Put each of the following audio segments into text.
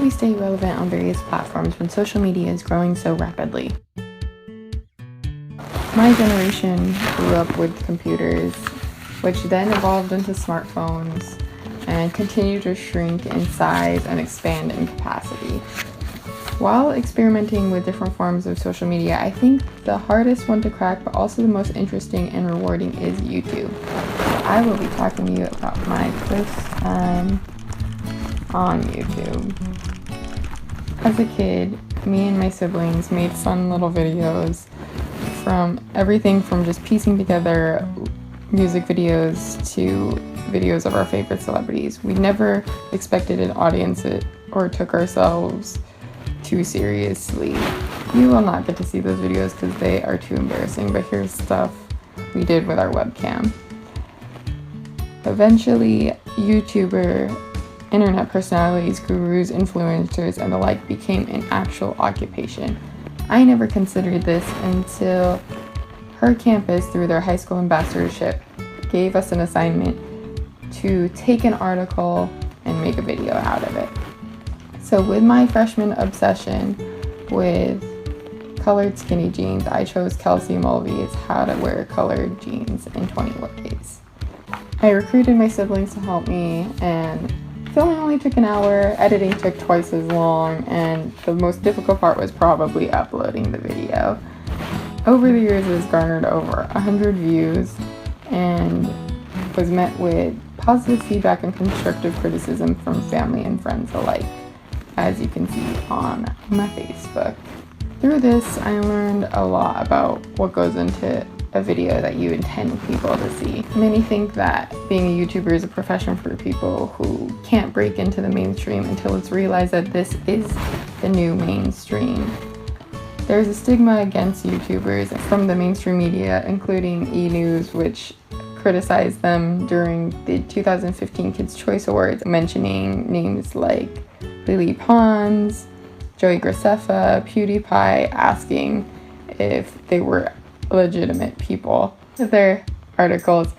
we stay relevant on various platforms when social media is growing so rapidly? My generation grew up with computers, which then evolved into smartphones and continue to shrink in size and expand in capacity. While experimenting with different forms of social media, I think the hardest one to crack, but also the most interesting and rewarding, is YouTube. I will be talking to you about my first time on YouTube. As a kid, me and my siblings made fun little videos from everything from just piecing together music videos to videos of our favorite celebrities. We never expected an audience or took ourselves too seriously. You will not get to see those videos because they are too embarrassing, but here's stuff we did with our webcam. Eventually, YouTuber, internet personalities, gurus, influencers, and the like became an actual occupation. I never considered this until her campus, through their high school ambassadorship, gave us an assignment to take an article and make a video out of it. So with my freshman obsession with colored skinny jeans, I chose Kelsey Mulvey's How to Wear Colored Jeans in 21 Days. I recruited my siblings to help me, and filming only took an hour, editing took twice as long, and the most difficult part was probably uploading the video. Over the years, it has garnered over 100 views and was met with positive feedback and constructive criticism from family and friends alike, as you can see on my Facebook. Through this, I learned a lot about what goes into a video that you intend people to see. Many think that being a YouTuber is a profession for people who can't break into the mainstream until it's realized that this is the new mainstream. There's a stigma against YouTubers from the mainstream media, including E! News, which criticized them during the 2015 Kids' Choice Awards, mentioning names like Lily Pons, Joey Graceffa, PewDiePie, asking if they were legitimate people. Their articles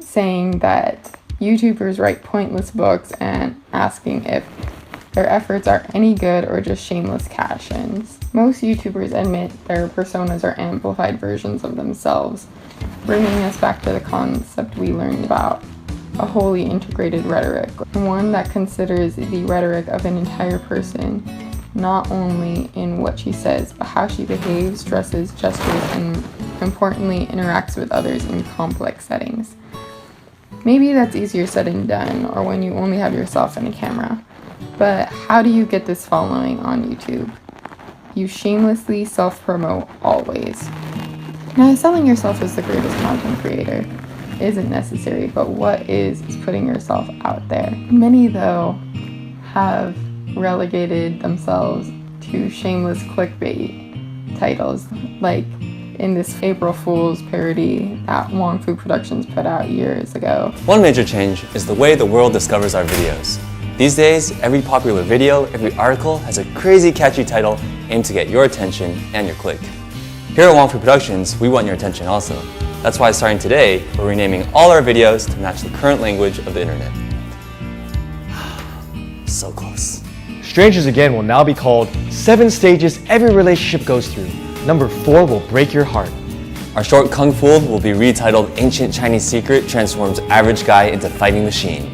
saying that YouTubers write pointless books and asking if their efforts are any good or just shameless cash-ins. Most YouTubers admit their personas are amplified versions of themselves, bringing us back to the concept we learned about: a wholly integrated rhetoric, one that considers the rhetoric of an entire person, not only in what she says, but how she behaves, dresses, gestures, and importantly, interacts with others in complex settings. Maybe that's easier said than done, or when you only have yourself and a camera. But how do you get this following on YouTube? You shamelessly self-promote always. Now, selling yourself as the greatest content creator isn't necessary, but what is putting yourself out there? Many, though, have relegated themselves to shameless clickbait titles, like in this April Fool's parody that Wong Fu Productions put out years ago. One major change is the way the world discovers our videos. These days, every popular video, every article has a crazy catchy title aimed to get your attention and your click. Here at Wong Fu Productions, we want your attention also. That's why starting today, we're renaming all our videos to match the current language of the internet. So close. Strangers Again will now be called 7 Stages Every Relationship Goes Through. Number 4 will break your heart. Our short Kung Fu will be retitled Ancient Chinese Secret Transforms Average Guy into Fighting Machine.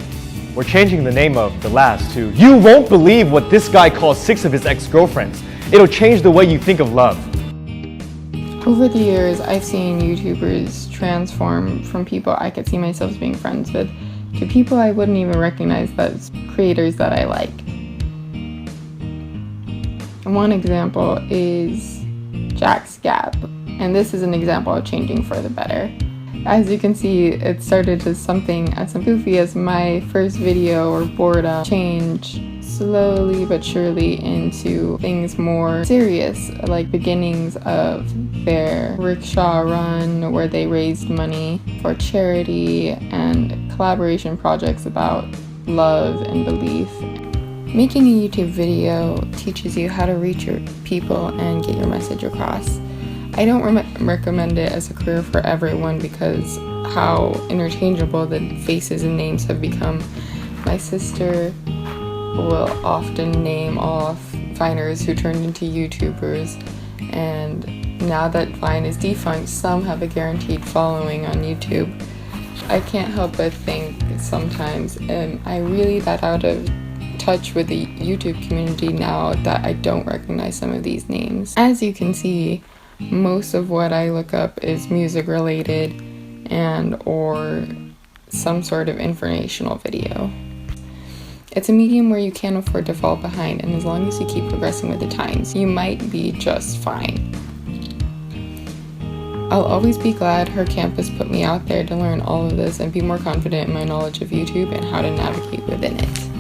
We're changing the name of The Last to You Won't Believe What This Guy Calls 6 of His Ex-Girlfriends. It'll change the way you think of love. Over the years, I've seen YouTubers transform from people I could see myself being friends with to people I wouldn't even recognize as creators that I like. One example is Jack's Gap, and this is an example of changing for the better. As you can see, it started as something as goofy as my first video or boredom changed slowly but surely into things more serious, like beginnings of their rickshaw run where they raised money for charity and collaboration projects about love and belief. Making a YouTube video teaches you how to reach your people and get your message across. I don't recommend it as a career for everyone because how interchangeable the faces and names have become. My sister will often name off Viners who turned into YouTubers, and now that Vine is defunct, some have a guaranteed following on YouTube. I can't help but think sometimes, am I really that out of touch with the YouTube community now that I don't recognize some of these names? As you can see, most of what I look up is music related and or some sort of informational video. It's a medium where you can't afford to fall behind, and as long as you keep progressing with the times, you might be just fine. I'll always be glad her campus put me out there to learn all of this and be more confident in my knowledge of YouTube and how to navigate within it.